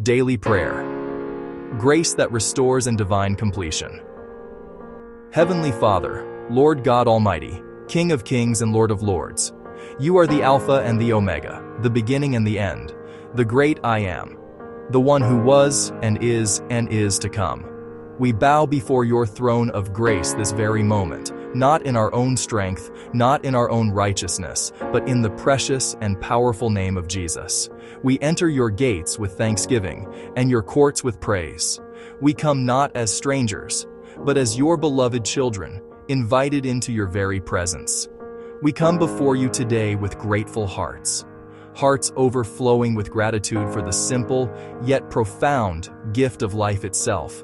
Daily prayer. Grace that restores and divine completion. Heavenly Father, Lord God Almighty, King of kings and Lord of lords, you are the Alpha and the Omega, the beginning and the end, the great I am, the one who was and is to come. We bow before your throne of grace this very moment, not in our own strength, not in our own righteousness, but in the precious and powerful name of Jesus. We enter your gates with thanksgiving and your courts with praise. We come not as strangers, but as your beloved children, invited into your very presence. We come before you today with grateful hearts overflowing with gratitude for the simple yet profound gift of life itself.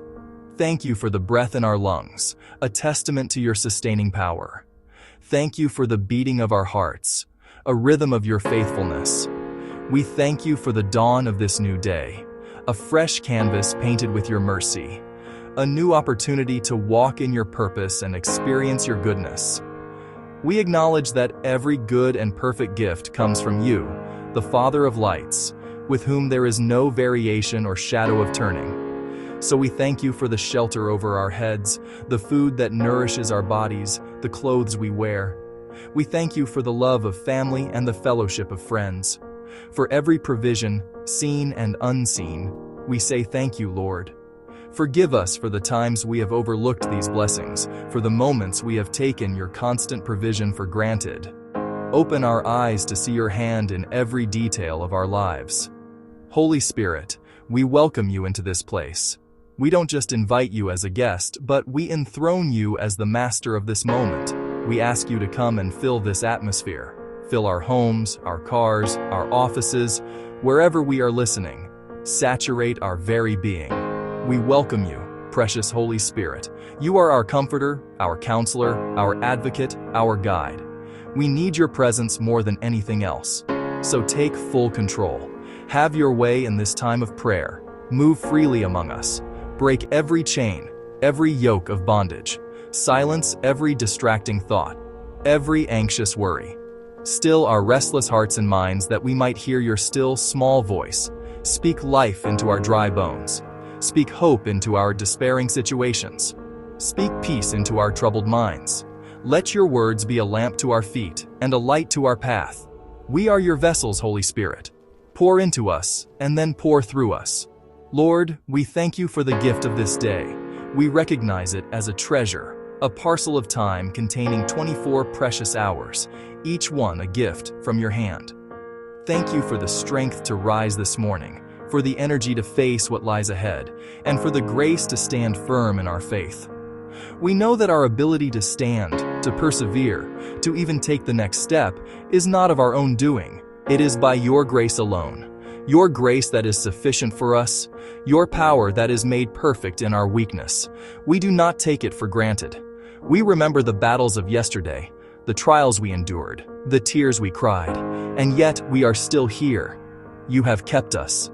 Thank you for the breath in our lungs, a testament to your sustaining power. Thank you for the beating of our hearts, a rhythm of your faithfulness. We thank you for the dawn of this new day, a fresh canvas painted with your mercy, a new opportunity to walk in your purpose and experience your goodness. We acknowledge that every good and perfect gift comes from you, the Father of lights, with whom there is no variation or shadow of turning. So we thank you for the shelter over our heads, the food that nourishes our bodies, the clothes we wear. We thank you for the love of family and the fellowship of friends. For every provision, seen and unseen, we say thank you, Lord. Forgive us for the times we have overlooked these blessings, for the moments we have taken your constant provision for granted. Open our eyes to see your hand in every detail of our lives. Holy Spirit, we welcome you into this place. We don't just invite you as a guest, but we enthrone you as the master of this moment. We ask you to come and fill this atmosphere. Fill our homes, our cars, our offices, wherever we are listening. Saturate our very being. We welcome you, precious Holy Spirit. You are our comforter, our counselor, our advocate, our guide. We need your presence more than anything else. So take full control. Have your way in this time of prayer. Move freely among us. Break every chain, every yoke of bondage. Silence every distracting thought, every anxious worry. Still our restless hearts and minds that we might hear your still, small voice. Speak life into our dry bones. Speak hope into our despairing situations. Speak peace into our troubled minds. Let your words be a lamp to our feet and a light to our path. We are your vessels, Holy Spirit. Pour into us and then pour through us. Lord, we thank you for the gift of this day. We recognize it as a treasure, a parcel of time containing 24 precious hours, each one a gift from your hand. Thank you for the strength to rise this morning, for the energy to face what lies ahead, and for the grace to stand firm in our faith. We know that our ability to stand, to persevere, to even take the next step is not of our own doing. It is by your grace alone. Your grace that is sufficient for us, your power that is made perfect in our weakness. We do not take it for granted. We remember the battles of yesterday, the trials we endured, the tears we cried, and yet we are still here. You have kept us.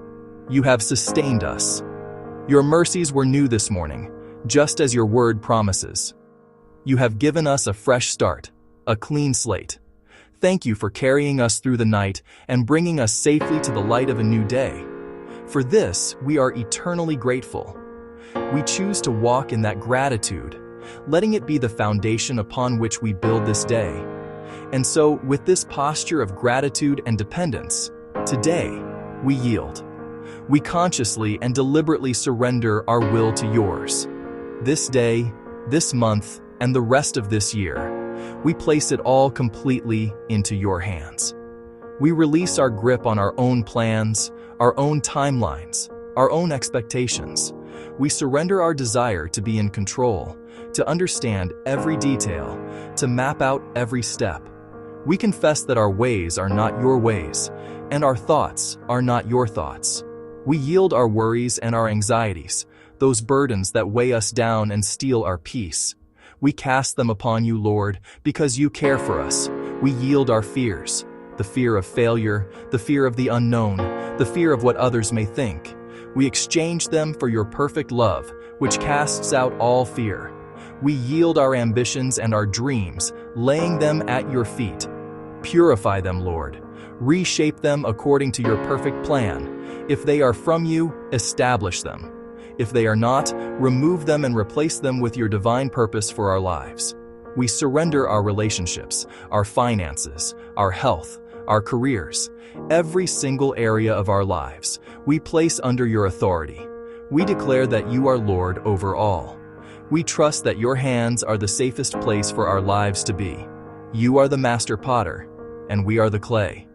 You have sustained us. Your mercies were new this morning, just as your word promises. You have given us a fresh start, a clean slate. Thank you for carrying us through the night and bringing us safely to the light of a new day. For this, we are eternally grateful. We choose to walk in that gratitude, letting it be the foundation upon which we build this day. And so, with this posture of gratitude and dependence, today, we yield. We consciously and deliberately surrender our will to yours. This day, this month, and the rest of this year, we place it all completely into your hands. We release our grip on our own plans, our own timelines, our own expectations. We surrender our desire to be in control, to understand every detail, to map out every step. We confess that our ways are not your ways, and our thoughts are not your thoughts. We yield our worries and our anxieties, those burdens that weigh us down and steal our peace. We cast them upon you, Lord, because you care for us. We yield our fears, the fear of failure, the fear of the unknown, the fear of what others may think. We exchange them for your perfect love, which casts out all fear. We yield our ambitions and our dreams, laying them at your feet. Purify them, Lord. Reshape them according to your perfect plan. If they are from you, establish them. If they are not, remove them and replace them with your divine purpose for our lives. We surrender our relationships, our finances, our health, our careers, every single area of our lives. We place under your authority. We declare that you are Lord over all. We trust that your hands are the safest place for our lives to be. You are the master potter, and we are the clay.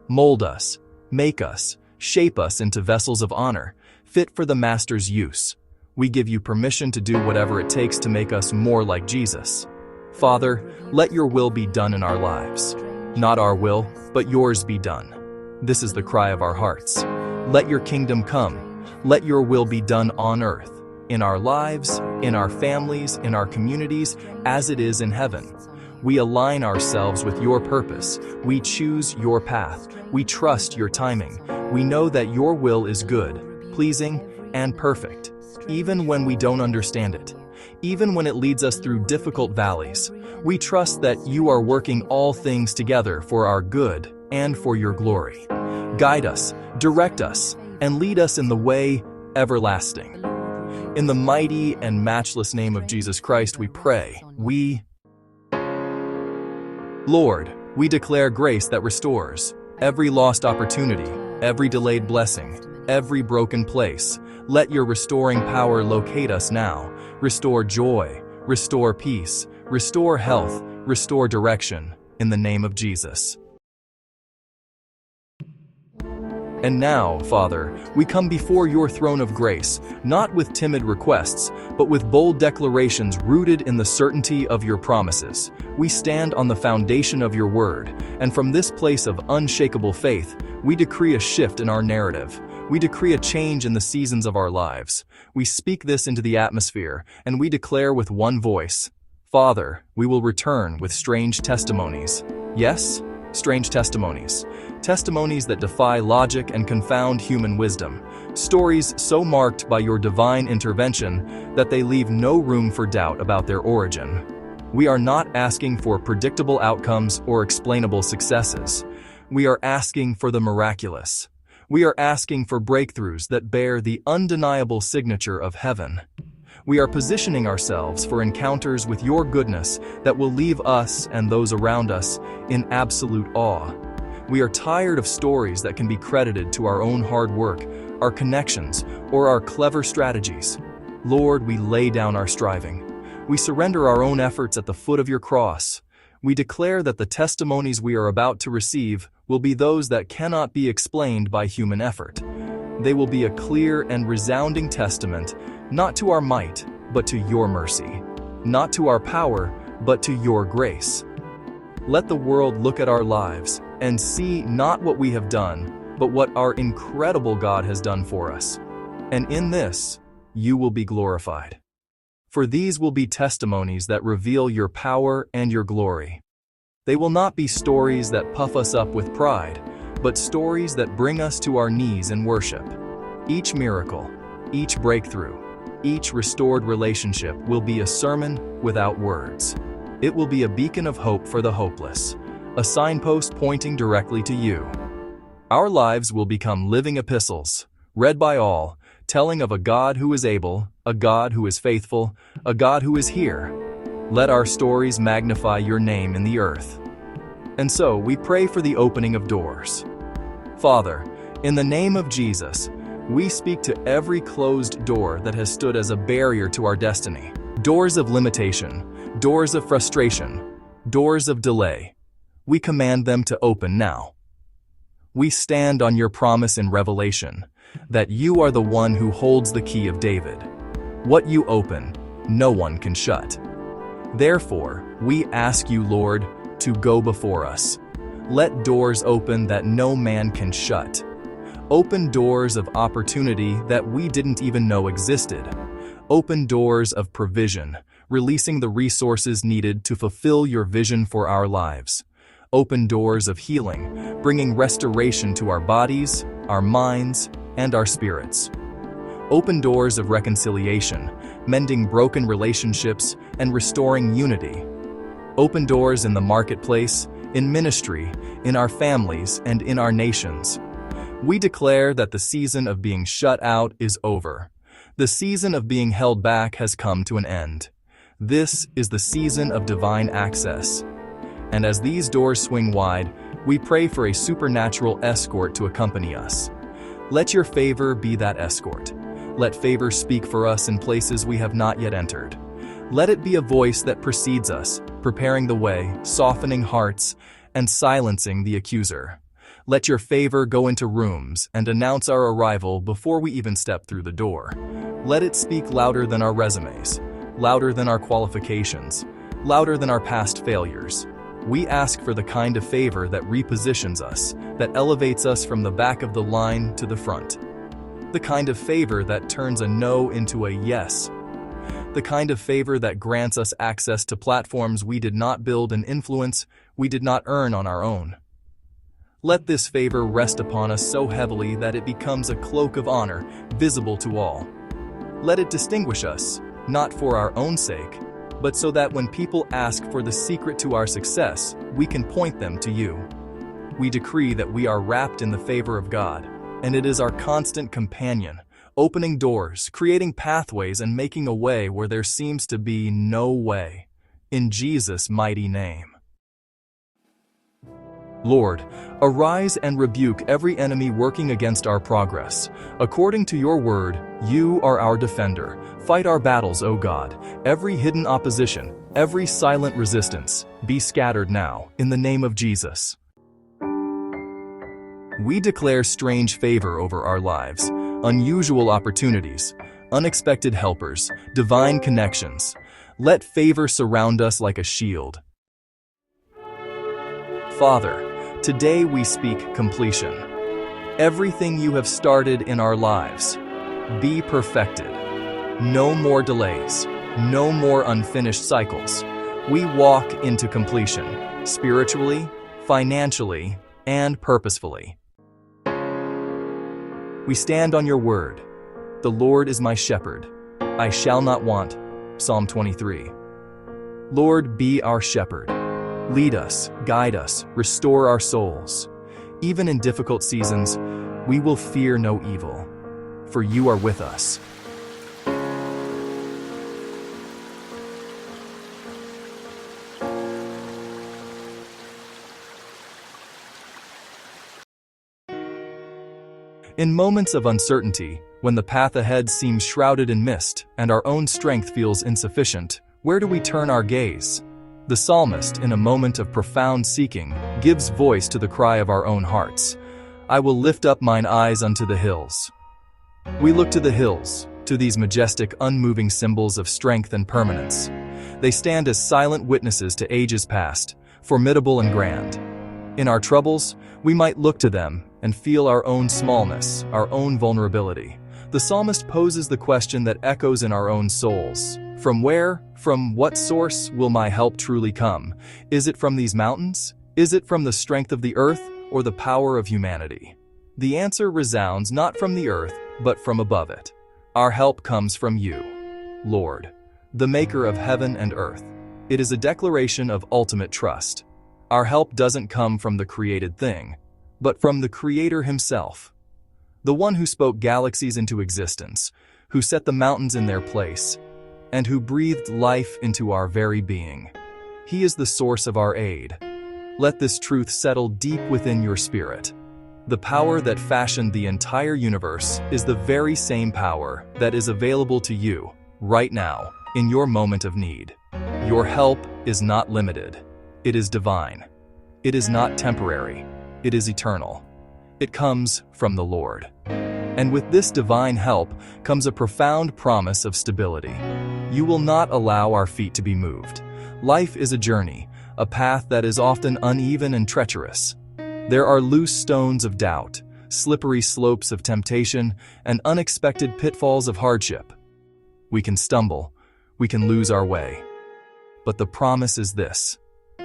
Mold us, make us, shape us into vessels of honor, fit for the master's use. We give you permission to do whatever it takes to make us more like Jesus. Father, let your will be done in our lives. Not our will, but yours be done. This is the cry of our hearts. Let your kingdom come. Let your will be done on earth, in our lives, in our families, in our communities, as it is in heaven. We align ourselves with your purpose. We choose your path. We trust your timing. We know that your will is good, pleasing, and perfect, even when we don't understand it. Even when it leads us through difficult valleys, we trust that you are working all things together for our good and for your glory. Guide us, direct us, and lead us in the way everlasting. In the mighty and matchless name of Jesus Christ, we pray. Lord, we declare grace that restores every lost opportunity, every delayed blessing, every broken place. Let your restoring power locate us now. Restore joy, restore peace, restore health, restore direction, in the name of Jesus. And now, Father, we come before your throne of grace, not with timid requests, but with bold declarations rooted in the certainty of your promises. We stand on the foundation of your word, and from this place of unshakable faith, we decree a shift in our narrative. We decree a change in the seasons of our lives. We speak this into the atmosphere, and we declare with one voice, Father, we will return with strange testimonies. Yes, strange testimonies. Testimonies that defy logic and confound human wisdom. Stories so marked by your divine intervention that they leave no room for doubt about their origin. We are not asking for predictable outcomes or explainable successes. We are asking for the miraculous. We are asking for breakthroughs that bear the undeniable signature of heaven. We are positioning ourselves for encounters with your goodness that will leave us and those around us in absolute awe. We are tired of stories that can be credited to our own hard work, our connections, or our clever strategies. Lord, we lay down our striving. We surrender our own efforts at the foot of your cross. We declare that the testimonies we are about to receive will be those that cannot be explained by human effort. They will be a clear and resounding testament, not to our might, but to your mercy, not to our power, but to your grace. Let the world look at our lives and see not what we have done, but what our incredible God has done for us. And in this, you will be glorified. For these will be testimonies that reveal your power and your glory. They will not be stories that puff us up with pride, but stories that bring us to our knees in worship. Each miracle, each breakthrough, each restored relationship will be a sermon without words. It will be a beacon of hope for the hopeless, a signpost pointing directly to you. Our lives will become living epistles, read by all, telling of a God who is able, a God who is faithful, a God who is here. Let our stories magnify your name in the earth. And so we pray for the opening of doors. Father, in the name of Jesus, we speak to every closed door that has stood as a barrier to our destiny. Doors of limitation, doors of frustration, doors of delay. We command them to open now. We stand on your promise in Revelation, that you are the one who holds the key of David. What you open, no one can shut. Therefore, we ask you, Lord, to go before us. Let doors open that no man can shut. Open doors of opportunity that we didn't even know existed. Open doors of provision, releasing the resources needed to fulfill your vision for our lives. Open doors of healing, bringing restoration to our bodies, our minds, and our spirits. Open doors of reconciliation, mending broken relationships and restoring unity. Open doors in the marketplace, in ministry, in our families, and in our nations. We declare that the season of being shut out is over. The season of being held back has come to an end. This is the season of divine access. And as these doors swing wide, we pray for a supernatural escort to accompany us. Let your favor be that escort. Let favor speak for us in places we have not yet entered. Let it be a voice that precedes us, preparing the way, softening hearts, and silencing the accuser. Let your favor go into rooms and announce our arrival before we even step through the door. Let it speak louder than our resumes, louder than our qualifications, louder than our past failures. We ask for the kind of favor that repositions us, that elevates us from the back of the line to the front. The kind of favor that turns a no into a yes. The kind of favor that grants us access to platforms we did not build and influence we did not earn on our own. Let this favor rest upon us so heavily that it becomes a cloak of honor, visible to all. Let it distinguish us, not for our own sake, but so that when people ask for the secret to our success, we can point them to you. We decree that we are wrapped in the favor of God, and it is our constant companion, opening doors, creating pathways, and making a way where there seems to be no way. In Jesus' mighty name. Lord, arise and rebuke every enemy working against our progress. According to your word, you are our defender. Fight our battles, O God. Every hidden opposition, every silent resistance, be scattered now, in the name of Jesus. We declare strange favor over our lives, unusual opportunities, unexpected helpers, divine connections. Let favor surround us like a shield. Father, today we speak completion. Everything you have started in our lives, be perfected. No more delays, no more unfinished cycles. We walk into completion, spiritually, financially, and purposefully. We stand on your word. The Lord is my shepherd. I shall not want. Psalm 23. Lord, be our shepherd. Lead us, guide us, restore our souls. Even in difficult seasons, we will fear no evil, for you are with us. In moments of uncertainty, when the path ahead seems shrouded in mist and our own strength feels insufficient, where do we turn our gaze? The psalmist, in a moment of profound seeking, gives voice to the cry of our own hearts. I will lift up mine eyes unto the hills. We look to the hills, to these majestic, unmoving symbols of strength and permanence. They stand as silent witnesses to ages past, formidable and grand. In our troubles, we might look to them and feel our own smallness, our own vulnerability. The psalmist poses the question that echoes in our own souls. From where, from what source will my help truly come? Is it from these mountains? Is it from the strength of the earth or the power of humanity? The answer resounds not from the earth, but from above it. Our help comes from you, Lord, the maker of heaven and earth. It is a declaration of ultimate trust. Our help doesn't come from the created thing, but from the Creator himself. The one who spoke galaxies into existence, who set the mountains in their place, and who breathed life into our very being. He is the source of our aid. Let this truth settle deep within your spirit. The power that fashioned the entire universe is the very same power that is available to you right now in your moment of need. Your help is not limited. It is divine. It is not temporary. It is eternal. It comes from the Lord. And with this divine help comes a profound promise of stability. You will not allow our feet to be moved. Life is a journey, a path that is often uneven and treacherous. There are loose stones of doubt, slippery slopes of temptation, and unexpected pitfalls of hardship. We can stumble, we can lose our way. But the promise is this: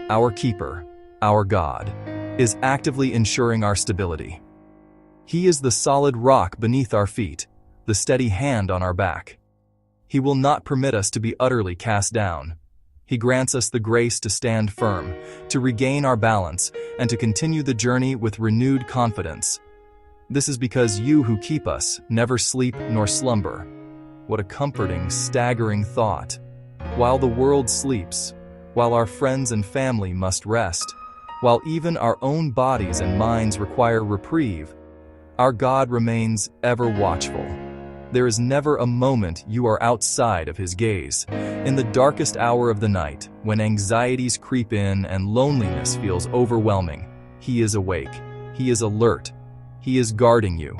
our keeper, our God, is actively ensuring our stability. He is the solid rock beneath our feet, the steady hand on our back. He will not permit us to be utterly cast down. He grants us the grace to stand firm, to regain our balance, and to continue the journey with renewed confidence. This is because you who keep us never sleep nor slumber. What a comforting, staggering thought. While the world sleeps, while our friends and family must rest, while even our own bodies and minds require reprieve, our God remains ever watchful. There is never a moment you are outside of His gaze. In the darkest hour of the night, when anxieties creep in and loneliness feels overwhelming, He is awake. He is alert. He is guarding you.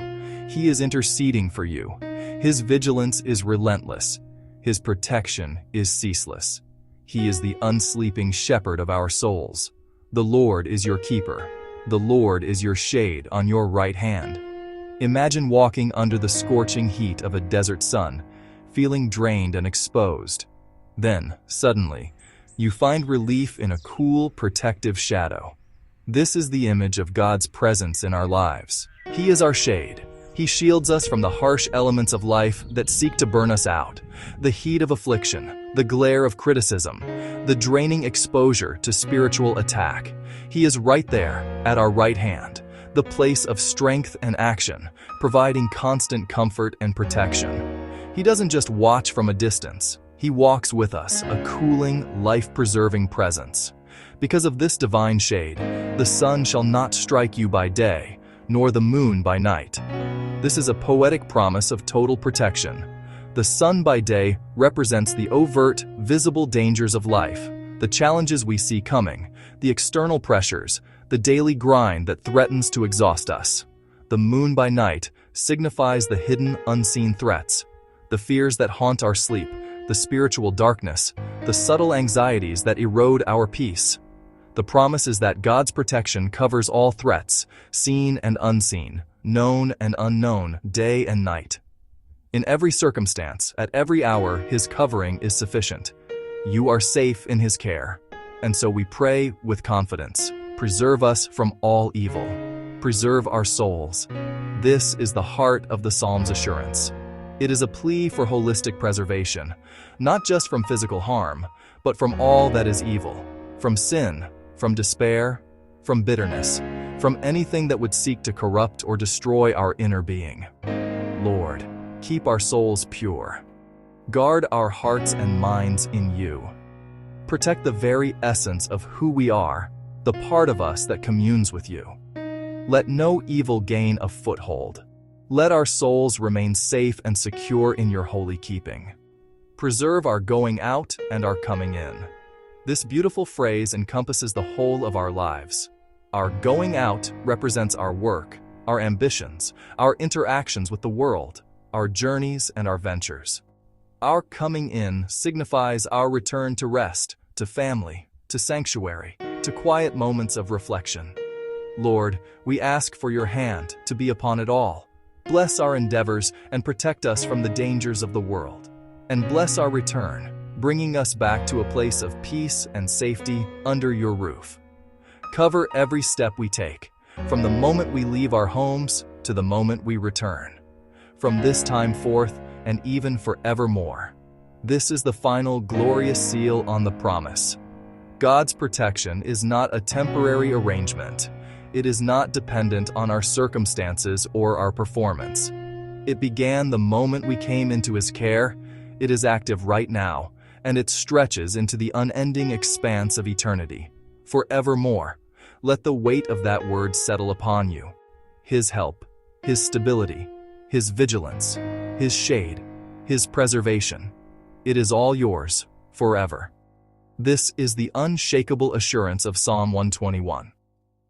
He is interceding for you. His vigilance is relentless. His protection is ceaseless. He is the unsleeping shepherd of our souls. The Lord is your keeper. The Lord is your shade on your right hand. Imagine walking under the scorching heat of a desert sun, feeling drained and exposed. Then, suddenly, you find relief in a cool, protective shadow. This is the image of God's presence in our lives. He is our shade. He shields us from the harsh elements of life that seek to burn us out, the heat of affliction, the glare of criticism, the draining exposure to spiritual attack. He is right there, at our right hand, the place of strength and action, providing constant comfort and protection. He doesn't just watch from a distance. He walks with us, a cooling, life-preserving presence. Because of this divine shade, the sun shall not strike you by day, nor the moon by night. This is a poetic promise of total protection. The sun by day represents the overt, visible dangers of life, the challenges we see coming, the external pressures, the daily grind that threatens to exhaust us. The moon by night signifies the hidden, unseen threats, the fears that haunt our sleep, the spiritual darkness, the subtle anxieties that erode our peace. The promise is that God's protection covers all threats, seen and unseen, known and unknown, day and night. In every circumstance, at every hour, His covering is sufficient. You are safe in His care. And so we pray with confidence. Preserve us from all evil. Preserve our souls. This is the heart of the Psalm's assurance. It is a plea for holistic preservation, not just from physical harm, but from all that is evil, from sin, from despair, from bitterness, from anything that would seek to corrupt or destroy our inner being. Lord, keep our souls pure. Guard our hearts and minds in You. Protect the very essence of who we are, the part of us that communes with You. Let no evil gain a foothold. Let our souls remain safe and secure in Your holy keeping. Preserve our going out and our coming in. This beautiful phrase encompasses the whole of our lives. Our going out represents our work, our ambitions, our interactions with the world, our journeys and our ventures. Our coming in signifies our return to rest, to family, to sanctuary, to quiet moments of reflection. Lord, we ask for Your hand to be upon it all. Bless our endeavors and protect us from the dangers of the world. And bless our return, bringing us back to a place of peace and safety under Your roof. Cover every step we take, from the moment we leave our homes to the moment we return. From this time forth and even forevermore. This is the final glorious seal on the promise. God's protection is not a temporary arrangement. It is not dependent on our circumstances or our performance. It began the moment we came into His care. It is active right now, and it stretches into the unending expanse of eternity. Forevermore, let the weight of that word settle upon you. His help, His stability, His vigilance, His shade, His preservation. It is all yours, forever. This is the unshakable assurance of Psalm 121.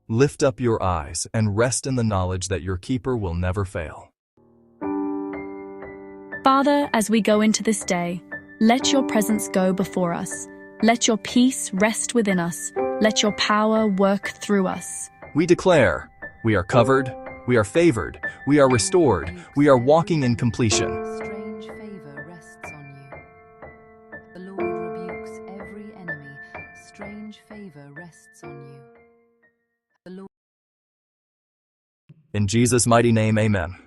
Lift up your eyes and rest in the knowledge that your keeper will never fail. Father, as we go into this day, let Your presence go before us. Let Your peace rest within us. Let Your power work through us. We declare, we are covered, we are favored, we are restored, we are walking in completion. Strange favor rests on you. The Lord rebukes every enemy. Strange favor rests on you. The Lord. In Jesus' mighty name, amen.